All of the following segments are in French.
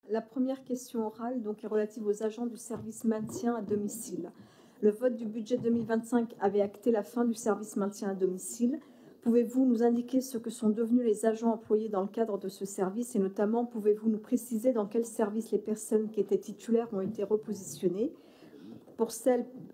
La première question orale donc, est relative aux agents du service maintien à domicile. Le vote du budget 2025 avait acté la fin du service maintien à domicile. Pouvez-vous nous indiquer ce que sont devenus les agents employés dans le cadre de ce service et notamment pouvez-vous nous préciser dans quel service les personnes qui étaient titulaires ont été repositionnées?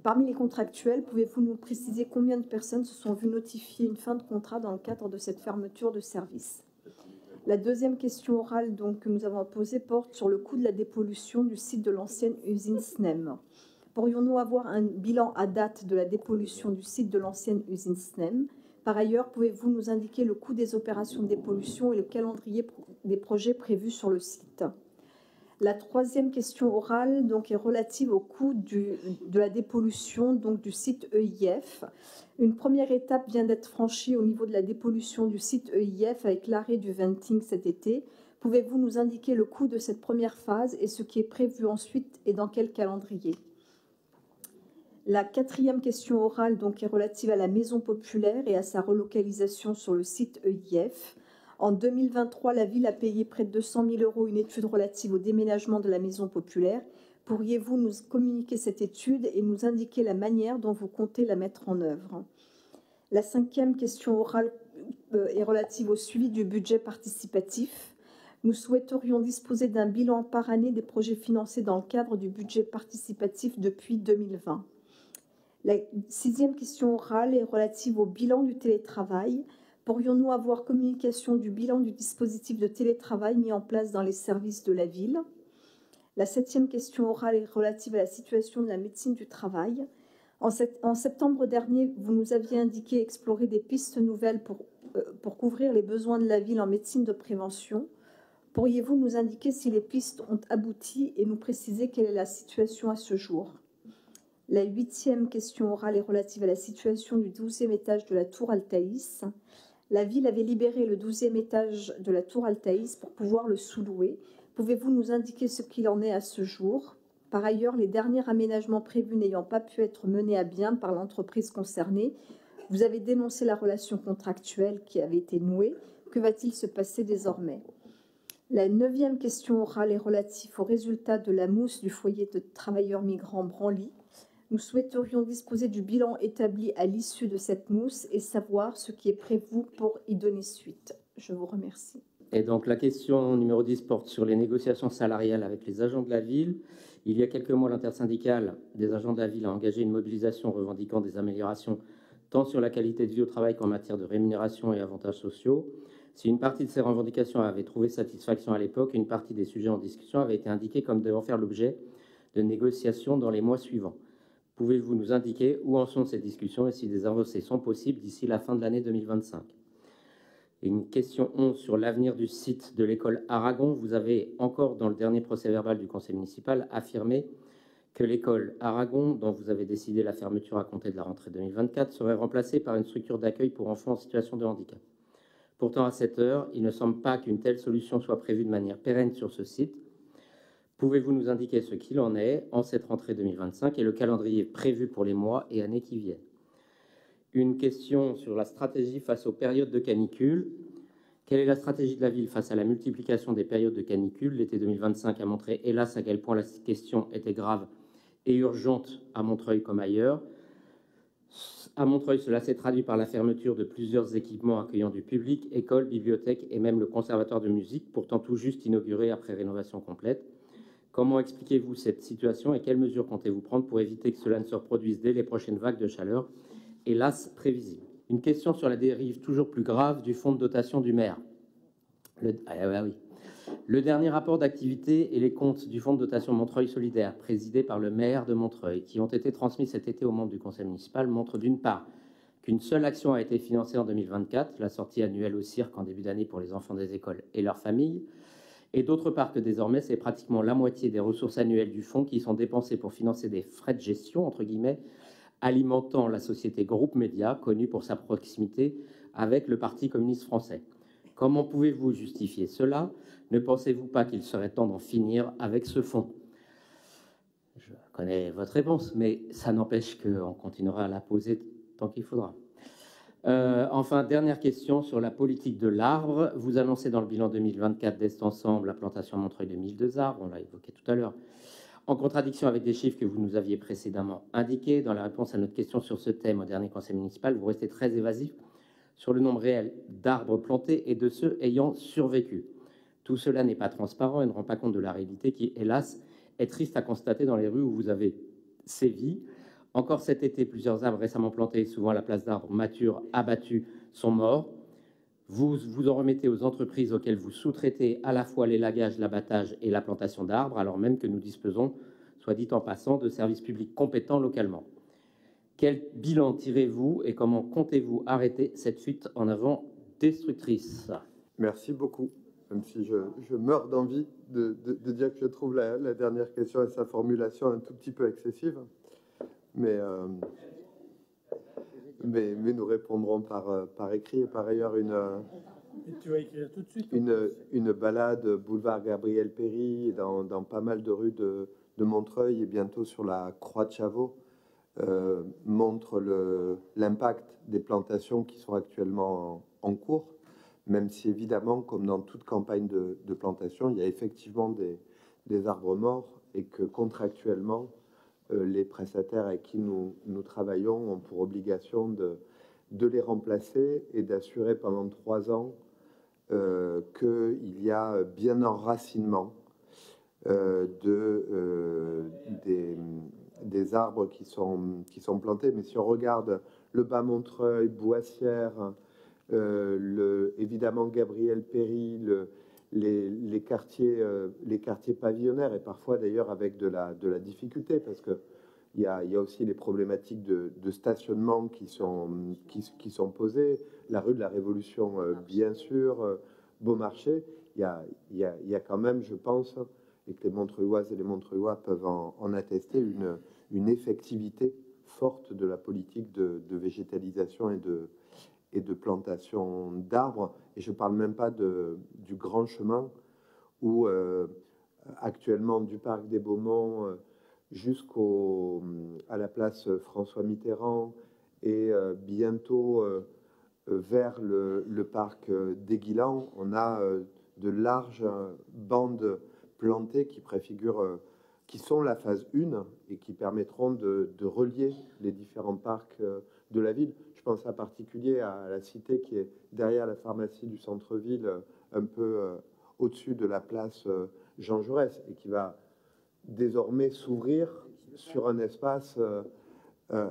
Parmi les contractuels, pouvez-vous nous préciser combien de personnes se sont vues notifier une fin de contrat dans le cadre de cette fermeture de service? La deuxième question orale donc, que nous avons posée porte sur le coût de la dépollution du site de l'ancienne usine SNEM. Pourrions-nous avoir un bilan à date de la dépollution du site de l'ancienne usine SNEM? Par ailleurs, pouvez-vous nous indiquer le coût des opérations de dépollution et le calendrier des projets prévus sur le site? La troisième question orale donc, est relative au coût de la dépollution donc, du site EIF. Une première étape vient d'être franchie au niveau de la dépollution du site EIF avec l'arrêt du venting cet été. Pouvez-vous nous indiquer le coût de cette première phase et ce qui est prévu ensuite et dans quel calendrier? La quatrième question orale donc, est relative à la maison populaire et à sa relocalisation sur le site EIF. En 2023, la ville a payé près de 200 000 € une étude relative au déménagement de la maison populaire. Pourriez-vous nous communiquer cette étude et nous indiquer la manière dont vous comptez la mettre en œuvre? La cinquième question orale est relative au suivi du budget participatif. Nous souhaiterions disposer d'un bilan par année des projets financés dans le cadre du budget participatif depuis 2020. La sixième question orale est relative au bilan du télétravail. Pourrions-nous avoir communication du bilan du dispositif de télétravail mis en place dans les services de la ville? La septième question orale est relative à la situation de la médecine du travail. En septembre dernier, vous nous aviez indiqué explorer des pistes nouvelles pour couvrir les besoins de la ville en médecine de prévention. Pourriez-vous nous indiquer si les pistes ont abouti et nous préciser quelle est la situation à ce jour? La huitième question orale est relative à la situation du 12e étage de la tour Altaïs. La ville avait libéré le 12e étage de la tour Altaïs pour pouvoir le sous-louer. Pouvez-vous nous indiquer ce qu'il en est à ce jour? Par ailleurs, les derniers aménagements prévus n'ayant pas pu être menés à bien par l'entreprise concernée, vous avez dénoncé la relation contractuelle qui avait été nouée. Que va-t-il se passer désormais? La neuvième question orale est relative aux résultats de la mousse du foyer de travailleurs migrants Branly. Nous souhaiterions disposer du bilan établi à l'issue de cette mousse et savoir ce qui est prévu pour y donner suite. Je vous remercie. Et donc la question numéro 10 porte sur les négociations salariales avec les agents de la ville. Il y a quelques mois, l'intersyndicale des agents de la ville a engagé une mobilisation revendiquant des améliorations tant sur la qualité de vie au travail qu'en matière de rémunération et avantages sociaux. Si une partie de ces revendications avait trouvé satisfaction à l'époque, une partie des sujets en discussion avait été indiquée comme devant faire l'objet de négociations dans les mois suivants. Pouvez-vous nous indiquer où en sont ces discussions et si des avancées sont possibles d'ici la fin de l'année 2025? Et une question 11 sur l'avenir du site de l'école Aragon. Vous avez encore, dans le dernier procès-verbal du conseil municipal, affirmé que l'école Aragon, dont vous avez décidé la fermeture à compter de la rentrée 2024, serait remplacée par une structure d'accueil pour enfants en situation de handicap. Pourtant, à cette heure, il ne semble pas qu'une telle solution soit prévue de manière pérenne sur ce site. Pouvez-vous nous indiquer ce qu'il en est en cette rentrée 2025 et le calendrier prévu pour les mois et années qui viennent? Une question sur la stratégie face aux périodes de canicule. Quelle est la stratégie de la ville face à la multiplication des périodes de canicule? L'été 2025 a montré, hélas, à quel point la question était grave et urgente à Montreuil comme ailleurs. À Montreuil, cela s'est traduit par la fermeture de plusieurs équipements accueillant du public, écoles, bibliothèques et même le conservatoire de musique, pourtant tout juste inauguré après rénovation complète. Comment expliquez-vous cette situation et quelles mesures comptez-vous prendre pour éviter que cela ne se reproduise dès les prochaines vagues de chaleur, hélas prévisibles? Une question sur la dérive toujours plus grave du fonds de dotation du maire. Le dernier rapport d'activité et les comptes du fonds de dotation Montreuil solidaire, présidé par le maire de Montreuil, qui ont été transmis cet été aux membres du conseil municipal, montrent d'une part qu'une seule action a été financée en 2024, la sortie annuelle au cirque en début d'année pour les enfants des écoles et leurs familles, et d'autre part que désormais, c'est pratiquement la moitié des ressources annuelles du fonds qui sont dépensées pour financer des frais de gestion, entre guillemets, alimentant la société Groupe Média, connue pour sa proximité avec le Parti communiste français. Comment pouvez-vous justifier cela? Ne pensez-vous pas qu'il serait temps d'en finir avec ce fonds? Je connais votre réponse, mais ça n'empêche qu'on continuera à la poser tant qu'il faudra. Enfin, dernière question sur la politique de l'arbre. Vous annoncez dans le bilan 2024 d'Est Ensemble la plantation à Montreuil de 1002 arbres, on l'a évoqué tout à l'heure, en contradiction avec des chiffres que vous nous aviez précédemment indiqués. Dans la réponse à notre question sur ce thème au dernier conseil municipal, vous restez très évasif sur le nombre réel d'arbres plantés et de ceux ayant survécu. Tout cela n'est pas transparent et ne rend pas compte de la réalité qui, hélas, est triste à constater dans les rues où vous avez sévi. Encore cet été, plusieurs arbres récemment plantés, souvent à la place d'arbres matures abattus, sont morts. Vous vous en remettez aux entreprises auxquelles vous sous-traitez à la fois l'élagage, l'abattage et la plantation d'arbres, alors même que nous disposons, soit dit en passant, de services publics compétents localement. Quel bilan tirez-vous et comment comptez-vous arrêter cette fuite en avant destructrice? Merci beaucoup. Même si je meurs d'envie de dire que je trouve la dernière question et sa formulation un tout petit peu excessive. Mais nous répondrons par écrit. Et par ailleurs, tu vas écrire tout de suite, une balade boulevard Gabriel Péri dans pas mal de rues de Montreuil et bientôt sur la Croix de Chavaux montre l'impact des plantations qui sont actuellement en cours, même si évidemment, comme dans toute campagne de plantation, il y a effectivement des arbres morts et que contractuellement, les prestataires avec qui nous travaillons ont pour obligation de les remplacer et d'assurer pendant 3 ans qu'il y a bien enracinement des arbres qui sont plantés. Mais si on regarde le Bas-Montreuil, Boissière, évidemment Gabriel Péri, les quartiers pavillonnaires, et parfois d'ailleurs avec de la difficulté, parce que il y a aussi les problématiques de stationnement qui sont posées, la rue de la Révolution, bien sûr, Beaumarchais, il y a quand même, je pense, et que les Montreuilloises et les Montreuillois peuvent en attester, une effectivité forte de la politique de végétalisation et de plantation d'arbres. Et je ne parle même pas du grand chemin où actuellement du parc des Beaumont jusqu'à la place François Mitterrand et bientôt vers le parc d'Aiguilan, on a de larges bandes plantées qui préfigurent, qui sont la phase 1 et qui permettront de relier les différents parcs de la ville. Je pense en particulier à la cité qui est derrière la pharmacie du centre-ville, un peu au-dessus de la place Jean Jaurès, et qui va désormais s'ouvrir sur un espace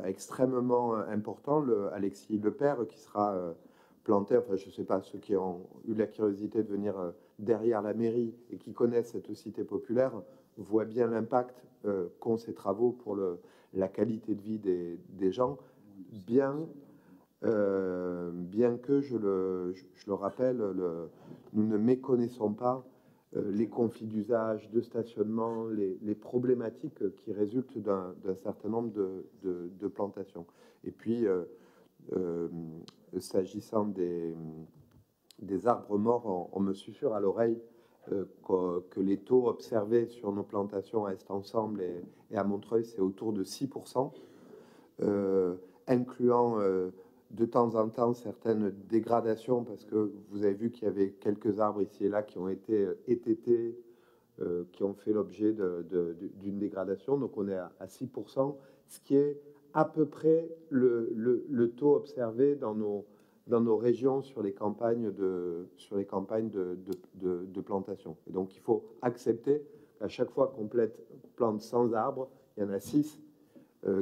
extrêmement important, le Alexis Lepère, qui sera planté, enfin je ne sais pas, ceux qui ont eu la curiosité de venir derrière la mairie et qui connaissent cette cité populaire, voient bien l'impact qu'ont ces travaux pour la qualité de vie des gens, bien que, je le rappelle, nous ne méconnaissons pas les conflits d'usage, de stationnement, les problématiques qui résultent d'un certain nombre de plantations. Et puis, s'agissant des arbres morts, on me susurre à l'oreille que les taux observés sur nos plantations à Est Ensemble et à Montreuil, c'est autour de 6%, incluant de temps en temps certaines dégradations, parce que vous avez vu qu'il y avait quelques arbres ici et là qui ont été étêtés, qui ont fait l'objet d'une dégradation. Donc on est à 6%, ce qui est à peu près le taux observé dans nos régions sur les campagnes de plantation. Et donc il faut accepter qu'à chaque fois qu'on plante 100 arbres, il y en a 6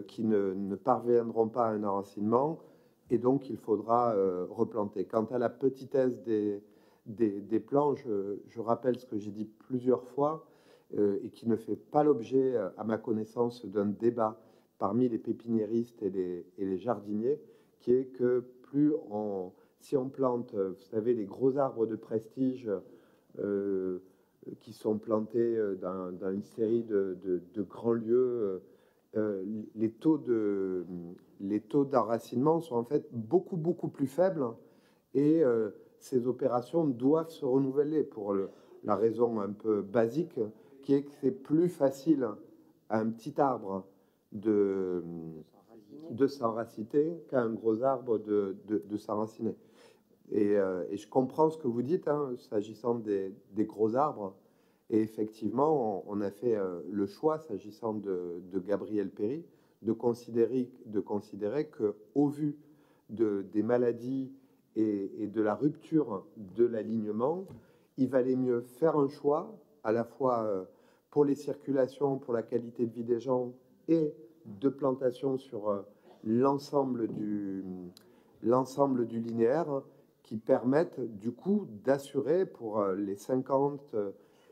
qui ne parviendront pas à un enracinement, et donc il faudra replanter. Quant à la petitesse des plants, je rappelle ce que j'ai dit plusieurs fois et qui ne fait pas l'objet, à ma connaissance, d'un débat parmi les pépiniéristes et les jardiniers, qui est que si on plante, vous savez, les gros arbres de prestige qui sont plantés dans une série de grands lieux, les taux d'enracinement sont en fait beaucoup plus faibles, et ces opérations doivent se renouveler pour la raison un peu basique qui est que c'est plus facile à un petit arbre de de s'enraciner qu'un gros arbre de s'enraciner. Et je comprends ce que vous dites, hein, s'agissant des gros arbres. Et effectivement, on a fait le choix, s'agissant de Gabriel Péri, de considérer qu'au vu des maladies et de la rupture de l'alignement, il valait mieux faire un choix, à la fois pour les circulations, pour la qualité de vie des gens, et de plantation sur l'ensemble du linéaire, qui permettent du coup d'assurer pour les 50,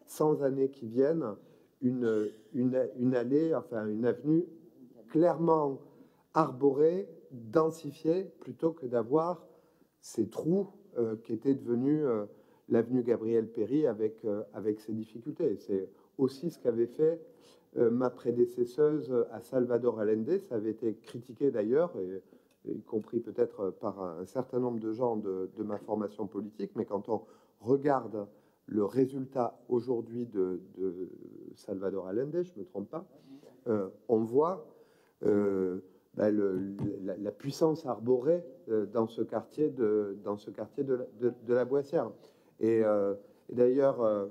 100 années qui viennent une allée, enfin une avenue clairement arborée, densifiée, plutôt que d'avoir ces trous qui étaient devenus l'avenue Gabriel Péri avec ses difficultés. C'est aussi ce qu'avait fait ma prédécesseuse à Salvador Allende. Ça avait été critiqué d'ailleurs, y compris peut-être par un certain nombre de gens de ma formation politique, mais quand on regarde le résultat aujourd'hui de Salvador Allende, je ne me trompe pas, on voit la puissance arborée dans ce quartier de la Boissière. Et d'ailleurs,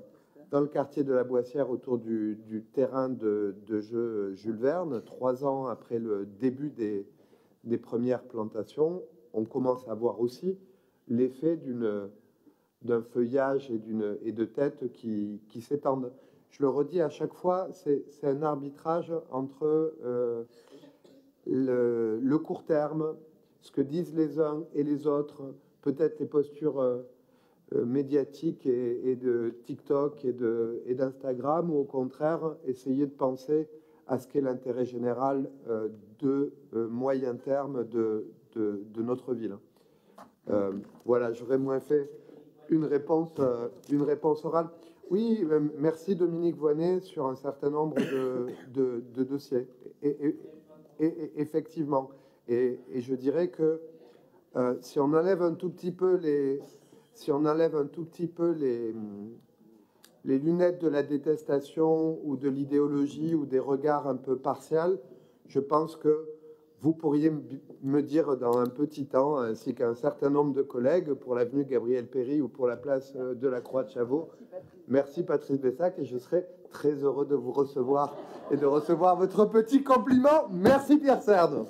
dans le quartier de la Boissière, autour du terrain de jeu Jules Verne, 3 ans après le début des premières plantations, on commence à voir aussi l'effet d'un feuillage et de têtes qui s'étendent. Je le redis à chaque fois, c'est un arbitrage entre le court terme, ce que disent les uns et les autres, peut-être les postures médiatiques et de TikTok et d'Instagram, ou au contraire, essayer de penser à ce qu'est l'intérêt général de moyen terme de notre ville. Voilà, j'aurais moins fait une réponse orale. Oui, merci Dominique Voynet sur un certain nombre de dossiers. Et effectivement, et je dirais que si on enlève un tout petit peu les lunettes de la détestation ou de l'idéologie ou des regards un peu partials, je pense que vous pourriez me dire dans un petit temps, ainsi qu'un certain nombre de collègues, pour l'avenue Gabriel Péri ou pour la place de la Croix de Chavaux. Merci Patrice Bessac, et je serai très heureux de vous recevoir et de recevoir votre petit compliment. Merci Pierre Serdre.